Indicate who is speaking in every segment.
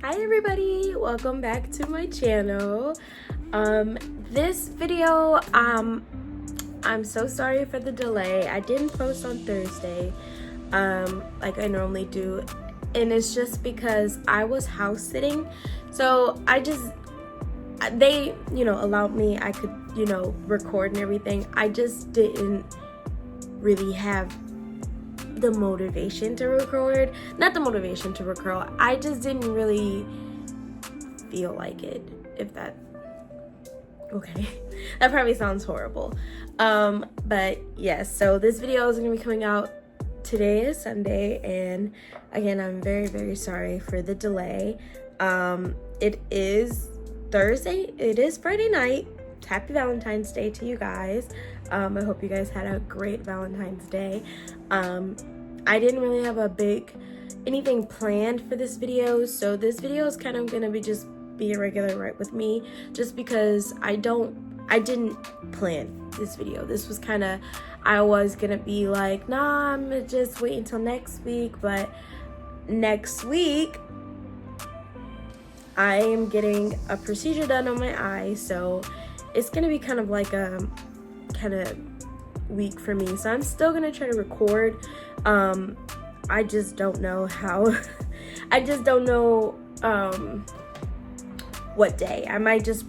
Speaker 1: Hi everybody, welcome back to my channel. This video, I'm so sorry for the delay. I didn't post on Thursday, like I normally do, and it's just because I was house sitting. So they, allowed me, I could, record and everything. I just didn't really have the motivation to record. Not the motivation to record, I just didn't really feel like it, if that, okay. That probably sounds horrible. But yes, so this video is gonna be coming out. Today is Sunday, and again, I'm very, very sorry for the delay. It is Thursday, it is Friday night. Happy Valentine's Day to you guys. I hope you guys had a great Valentine's Day. I didn't really have anything planned for this video, so this video is kind of gonna be a regular right with me, just because I didn't plan this video. This was kind of, I was gonna be like, nah, I'm gonna just wait until next week, but next week I am getting a procedure done on my eye, so it's gonna be kind of like a week for me. So I'm still gonna try to record. I just don't know how. I just don't know what day. I might just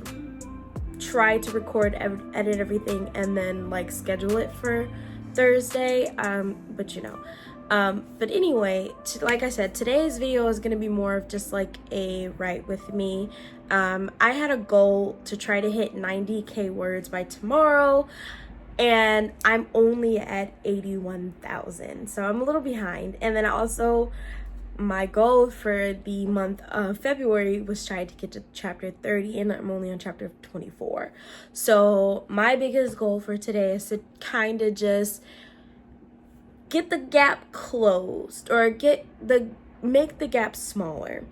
Speaker 1: try to record, edit everything, and then like schedule it for Thursday. But anyway, like I said, today's video is gonna be more of just like a write with me. I had a goal to try to hit 90k words by tomorrow, and I'm only at 81,000, so I'm a little behind. And then also, my goal for the month of February was trying to get to chapter 30, and I'm only on chapter 24. So my biggest goal for today is to kind of just get the gap closed, or make the gap smaller.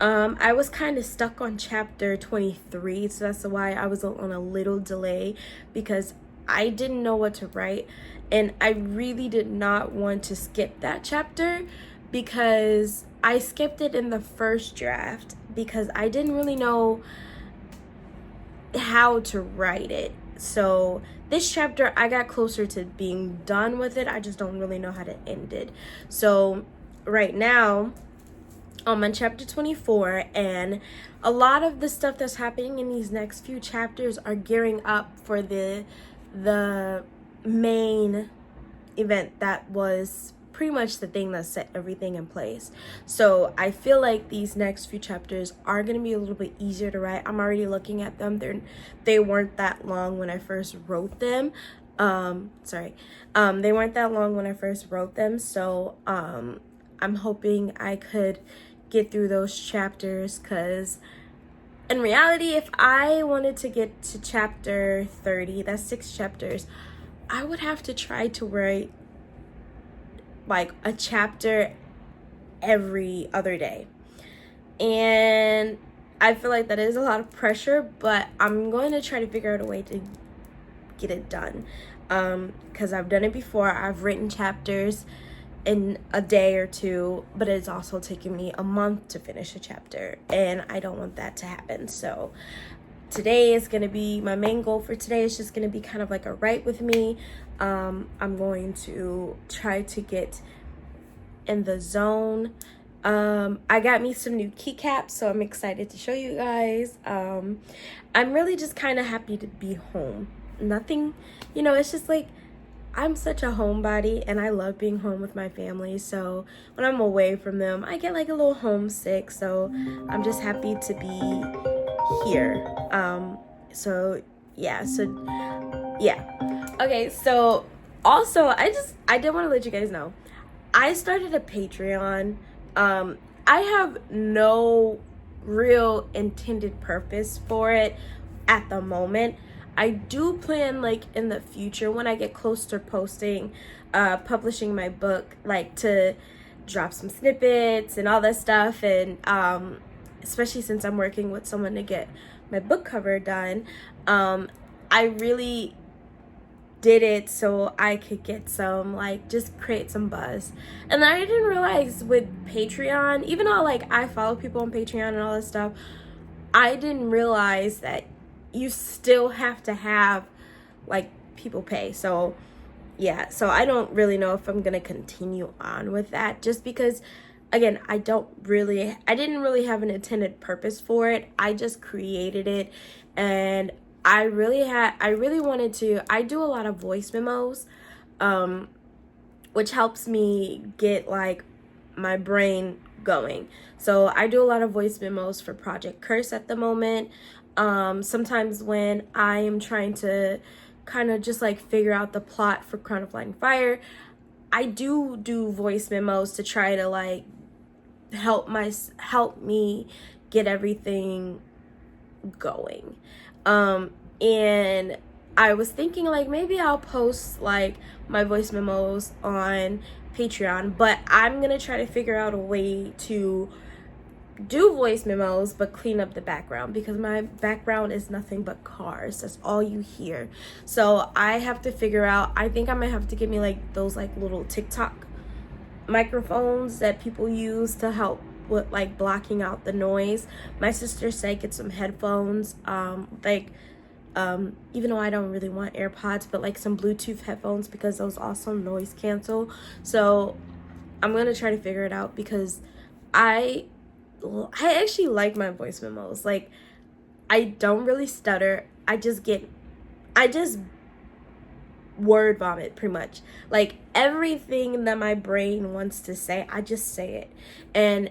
Speaker 1: I was kind of stuck on chapter 23, so that's why I was on a little delay, because I didn't know what to write, and I really did not want to skip that chapter, because I skipped it in the first draft because I didn't really know how to write it. So this chapter, I got closer to being done with it. I just don't really know how to end it. So right now, I'm on chapter 24, and a lot of the stuff that's happening in these next few chapters are gearing up for the main event that was pretty much the thing that set everything in place. So I feel like these next few chapters are going to be a little bit easier to write. I'm already looking at them. They weren't that long when I first wrote them. They weren't that long when I first wrote them. So I'm hoping I could get through those chapters, because in reality, if I wanted to get to chapter 30, that's 6 chapters, I would have to try to write like a chapter every other day. And I feel like that is a lot of pressure, but I'm going to try to figure out a way to get it done. Because I've done it before. I've written chapters in a day or two, but it's also taken me a month to finish a chapter, and I don't want that to happen. So today is going to be, my main goal for today is just going to be kind of like a write with me. I'm going to try to get in the zone. I got me some new keycaps, so I'm excited to show you guys. I'm really just kind of happy to be home. Nothing, it's just like, I'm such a homebody, and I love being home with my family. So when I'm away from them, I get like a little homesick. So I'm just happy to be here. Okay, so also I did want to let you guys know, I started a Patreon. I have no real intended purpose for it at the moment. I do plan, like, in the future, when I get close to publishing my book, like, to drop some snippets and all that stuff. And especially since I'm working with someone to get my book cover done, I really did it so I could get some, like, just create some buzz. And then I didn't realize with Patreon, even though, like, I follow people on Patreon and all this stuff, I didn't realize that you still have to have, like, people pay. So yeah, so I don't really know if I'm gonna continue on with that, just because, again, I didn't really have an intended purpose for it. I just created it, and I really wanted to. I do a lot of voice memos, which helps me get, like, my brain going. So I do a lot of voice memos for Project Curse at the moment. Sometimes when I am trying to kind of just, like, figure out the plot for Crown of Light and Fire, I do voice memos to try to, like, help me get everything going. And I was thinking, like, maybe I'll post, like, my voice memos on Patreon, but I'm gonna try to figure out a way to do voice memos but clean up the background, because my background is nothing but cars. That's all you hear. So I have to figure out, I think I might have to get me, like, those, like, little TikTok microphones that people use to help with, like, blocking out the noise. My sister said get some headphones, even though I don't really want AirPods, but, like, some Bluetooth headphones, because those also noise cancel. So I'm gonna try to figure it out, because I actually like my voice memos. Like, I don't really stutter. I just word vomit, pretty much. Like, everything that my brain wants to say, I just say it. And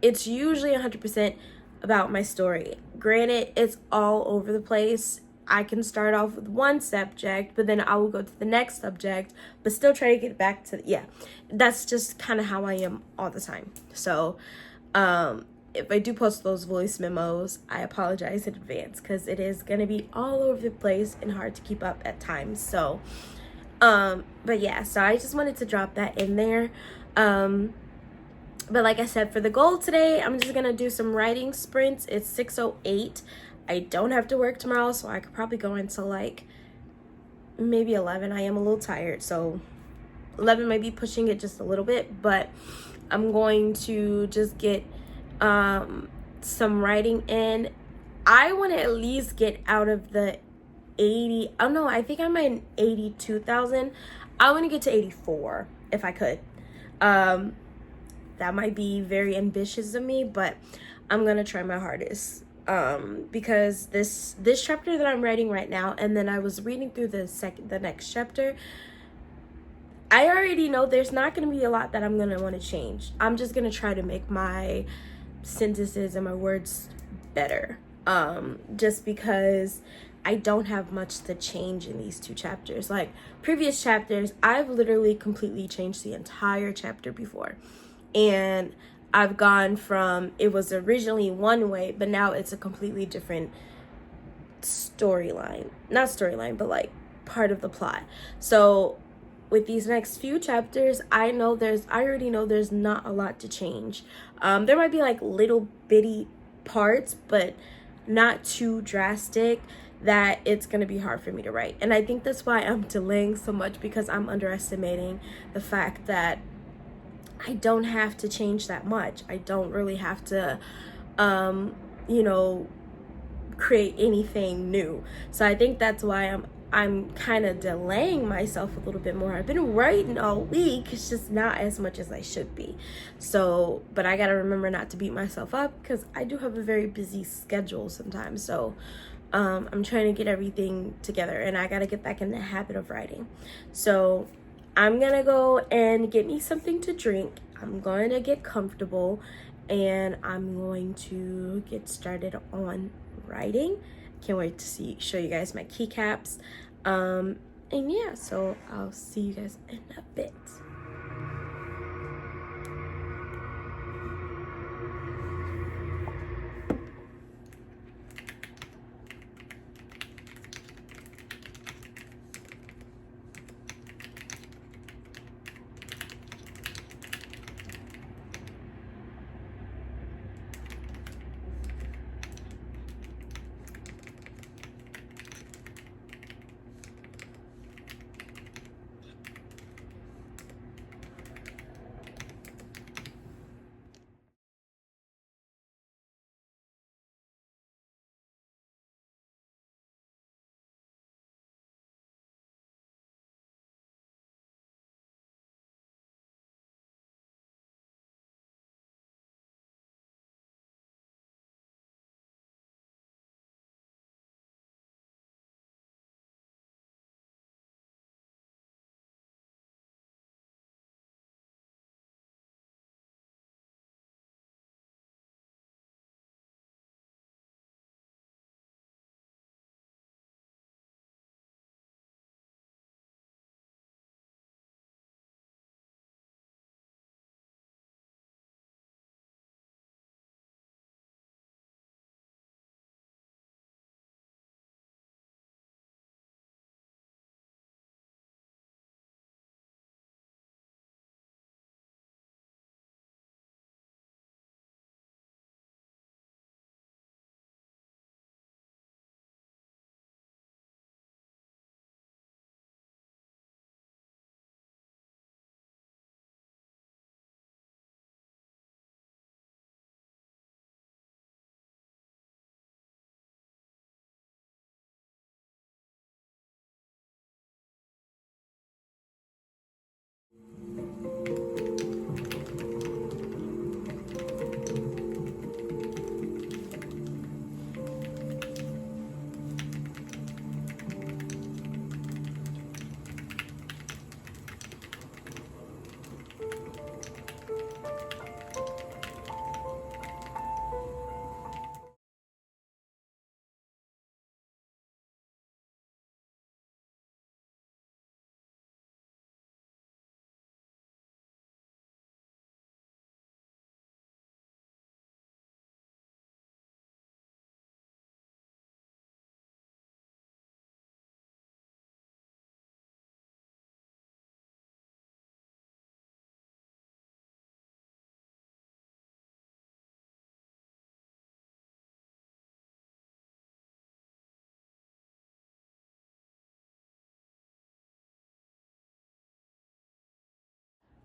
Speaker 1: it's usually 100% about my story. Granted, it's all over the place. I can start off with one subject, but then I will go to the next subject, but still try to get back to, yeah. That's just kind of how I am all the time. So, if I do post those voice memos, I apologize in advance, because it is going to be all over the place and hard to keep up at times. So, but yeah, so I just wanted to drop that in there. But like I said, for the goal today, I'm just going to do some writing sprints. It's 6:08. I don't have to work tomorrow, so I could probably go until, like, maybe 11. I am a little tired, so 11 might be pushing it just a little bit, but I'm going to just get some writing in. I want to at least get out of the 80. Oh no, I think I'm at 82,000. I want to get to 84 if I could. That might be very ambitious of me, but I'm gonna try my hardest. Because this chapter that I'm writing right now, and then I was reading through the next chapter, I already know there's not going to be a lot that I'm going to want to change. I'm just going to try to make my sentences and my words better. Just because I don't have much to change in these two chapters. Like, previous chapters, I've literally completely changed the entire chapter before. And I've gone from, it was originally one way, but now it's a completely different storyline. Not storyline, but, like, part of the plot. So with these next few chapters, I already know there's not a lot to change. There might be, like, little bitty parts, but not too drastic that it's going to be hard for me to write. And I think that's why I'm delaying so much, because I'm underestimating the fact that I don't have to change that much. I don't really have to, create anything new. So I think that's why I'm kind of delaying myself a little bit more. I've been writing all week. It's just not as much as I should be. So, but I got to remember not to beat myself up, because I do have a very busy schedule sometimes. So I'm trying to get everything together, and I got to get back in the habit of writing. So I'm going to go and get me something to drink. I'm going to get comfortable, and I'm going to get started on writing. Can't wait to show you guys my keycaps. And yeah, so I'll see you guys in a bit.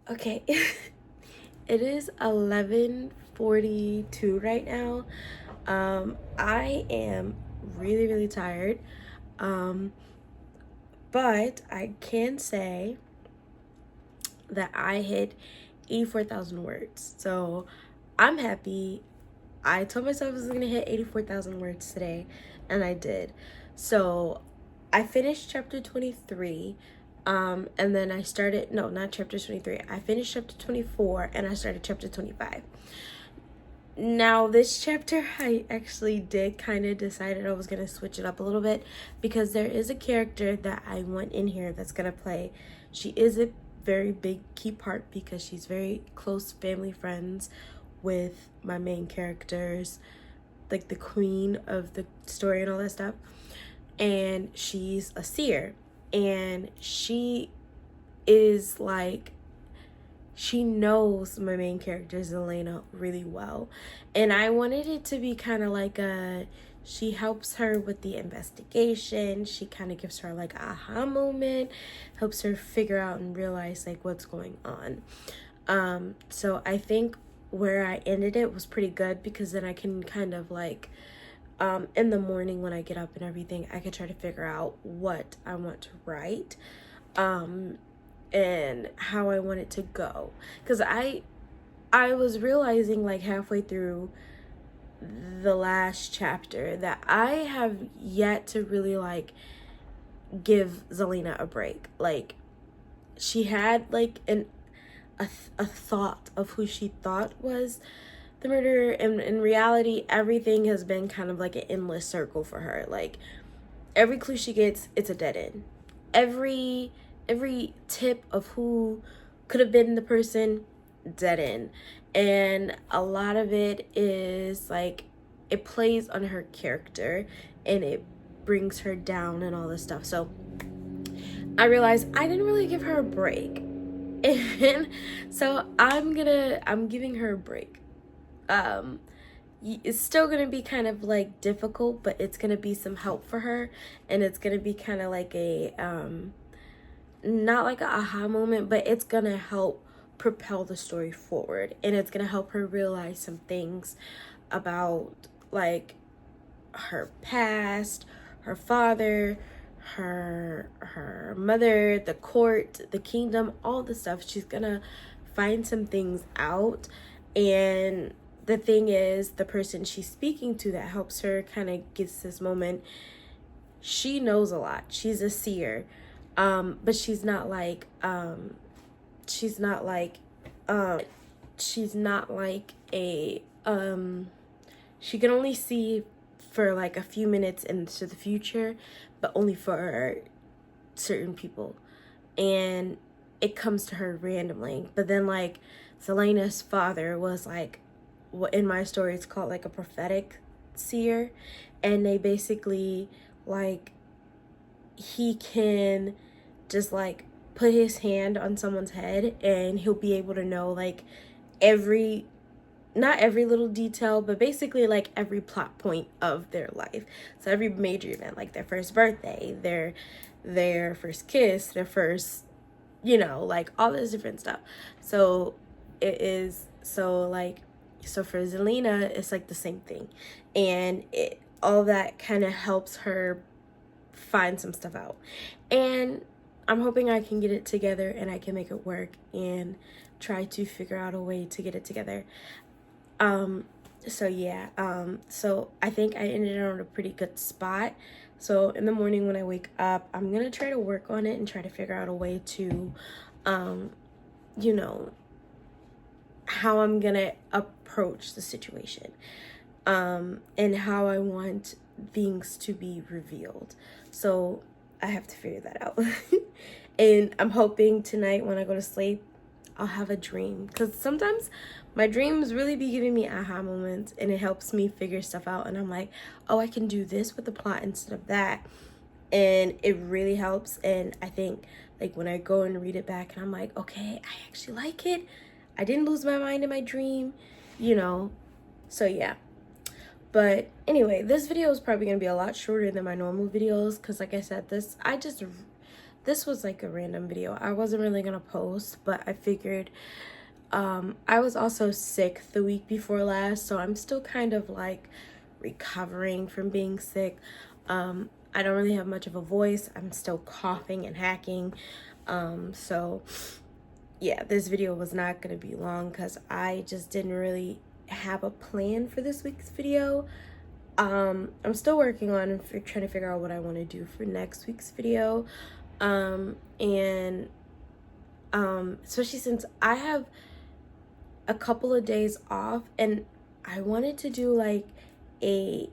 Speaker 1: Okay. It is 11:42 right now. I am really, really tired. Um, but I can say that I hit 84,000 words. So I'm happy. I told myself I was gonna hit 84,000 words today, and I did. So I finished chapter 23. And then I started, no, not chapter 23. I finished chapter 24 and I started chapter 25. Now, this chapter, I actually did kind of decided I was going to switch it up a little bit because there is a character that I want in here that's going to play. She is a very big key part because she's very close family friends with my main characters, like the queen of the story and all that stuff. And she's a seer. And she is like, she knows my main character Zelena really well, and I wanted it to be kind of like she helps her with the investigation. She kind of gives her like a aha moment, helps her figure out and realize like what's going on. So I think where I ended it was pretty good because then I can kind of like in the morning when I get up and everything, I could try to figure out what I want to write. And how I want it to go, because I was realizing like halfway through the last chapter that I have yet to really like give Zelena a break. Like, she had like a thought of who she thought was the murderer, and in reality everything has been kind of like an endless circle for her. Like, every clue she gets, it's a dead end. Every tip of who could have been the person, dead end. And a lot of it is like, it plays on her character and it brings her down and all this stuff. So I realized I didn't really give her a break. And so I'm giving her a break. It's still gonna be kind of like difficult, but it's gonna be some help for her, and it's gonna be kind of like a not like a aha moment, but it's gonna help propel the story forward, and it's gonna help her realize some things about like her past, her father, her mother, the court, the kingdom, all the stuff. She's gonna find some things out. And the thing is, the person she's speaking to that helps her kind of gets this moment, she knows a lot. She's a seer. But she's not like she's not like a she can only see for like a few minutes into the future, but only for certain people. And it comes to her randomly. But then like Selena's father was like, what in my story it's called like a prophetic seer, and they basically like, he can just like put his hand on someone's head and he'll be able to know like not every little detail, but basically like every plot point of their life. So every major event, like their first birthday, their first kiss, their first, like all this different stuff. So it is, so for Zelena, it's like the same thing. And all that kind of helps her find some stuff out. And I'm hoping I can get it together and I can make it work and try to figure out a way to get it together. So yeah, so I think I ended on a pretty good spot. So in the morning when I wake up, I'm gonna try to work on it and try to figure out a way to, how I'm gonna approach the situation, and how I want things to be revealed. So I have to figure that out. And I'm hoping tonight when I go to sleep, I'll have a dream, because sometimes my dreams really be giving me aha moments, and it helps me figure stuff out. And I'm like, oh, I can do this with the plot instead of that, and it really helps. And I think like when I go and read it back and I'm like, okay, I actually like it, I didn't lose my mind in my dream, so yeah. But anyway, this video is probably gonna be a lot shorter than my normal videos, because like I said, this this was like a random video. I wasn't really gonna post, but I figured I was also sick the week before last, so I'm still kind of like recovering from being sick. I don't really have much of a voice. I'm still coughing and hacking. So yeah, this video was not going to be long because I just didn't really have a plan for this week's video. I'm still working on and trying to figure out what I want to do for next week's video. Especially since I have a couple of days off and I wanted to do like a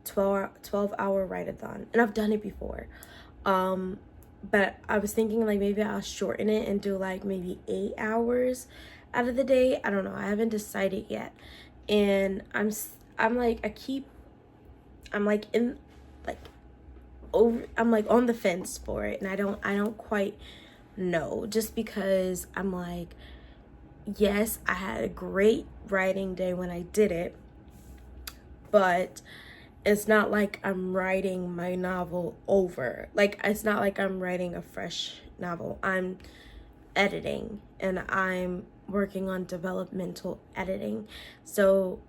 Speaker 1: 12-hour write-a-thon, and I've done it before, but I was thinking like maybe I'll shorten it and do like maybe 8 hours out of the day. I don't know, I haven't decided yet, and I'm on the fence for it, and I don't quite know, just because I'm like, yes, I had a great writing day when I did it, but it's not like I'm writing my novel over. Like, it's not like I'm writing a fresh novel. I'm editing, and I'm working on developmental editing. So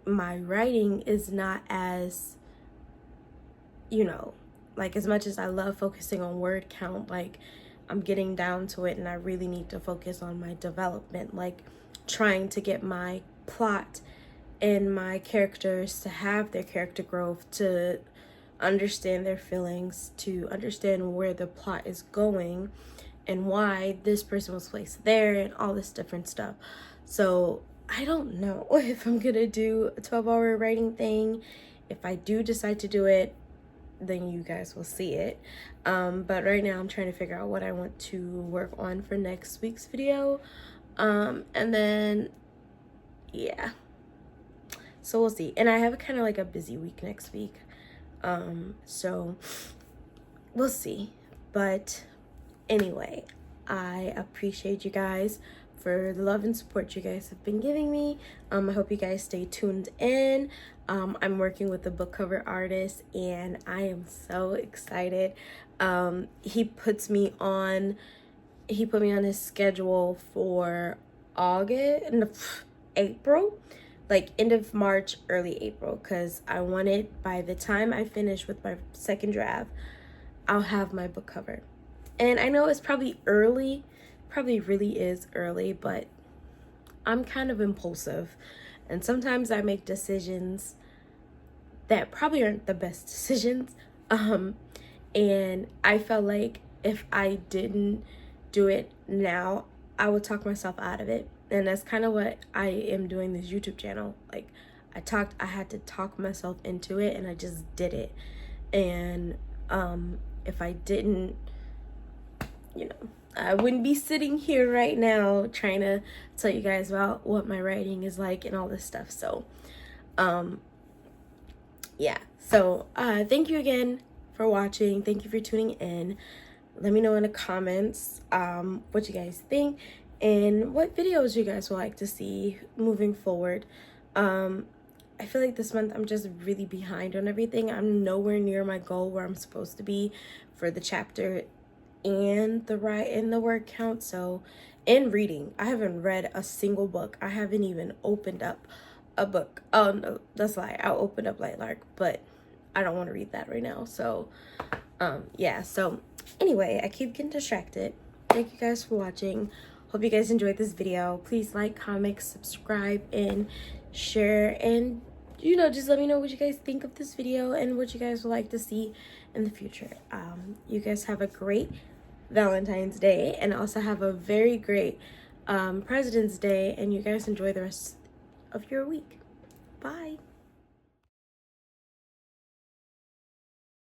Speaker 1: my writing is not as, like, as much as I love focusing on word count, like, I'm getting down to it, and I really need to focus on my development, like trying to get my plot and my characters to have their character growth, to understand their feelings, to understand where the plot is going and why this person was placed there and all this different stuff. So I don't know if I'm gonna do a 12-hour writing thing. If I do decide to do it, then you guys will see it. But right now I'm trying to figure out what I want to work on for next week's video. And then yeah, so we'll see. And I have kind of like a busy week next week, so we'll see. But anyway, I appreciate you guys for the love and support you guys have been giving me. I hope you guys stay tuned in. I'm working with a book cover artist, and I am so excited. He put me on his schedule for April, like end of March, early April, because I wanted, by the time I finish with my second draft, I'll have my book cover. And I know it's probably early, probably really is early, but I'm kind of impulsive, and sometimes I make decisions that probably aren't the best decisions. And I felt like if I didn't do it now, I would talk myself out of it. And that's kind of what I am doing this YouTube channel. Like, I had to talk myself into it, and I just did it. And if I didn't, I wouldn't be sitting here right now trying to tell you guys about what my writing is like and all this stuff. So yeah, so thank you again for watching. Thank you for tuning in. Let me know in the comments what you guys think and what videos you guys would like to see moving forward. I feel like this month I'm just really behind on everything. I'm nowhere near my goal where I'm supposed to be for the chapter and the word count. So in reading, I haven't read a single book. I haven't even opened up a book. Oh no, that's a lie. I'll open up Light Lark, but I don't want to read that right now. So yeah, so anyway, I keep getting distracted. Thank you guys for watching. Hope you guys enjoyed this video. Please like, comment, subscribe, and share, and just let me know what you guys think of this video and what you guys would like to see in the future. You guys have a great Valentine's Day, and also have a very great President's Day, and you guys enjoy the rest of your week. Bye.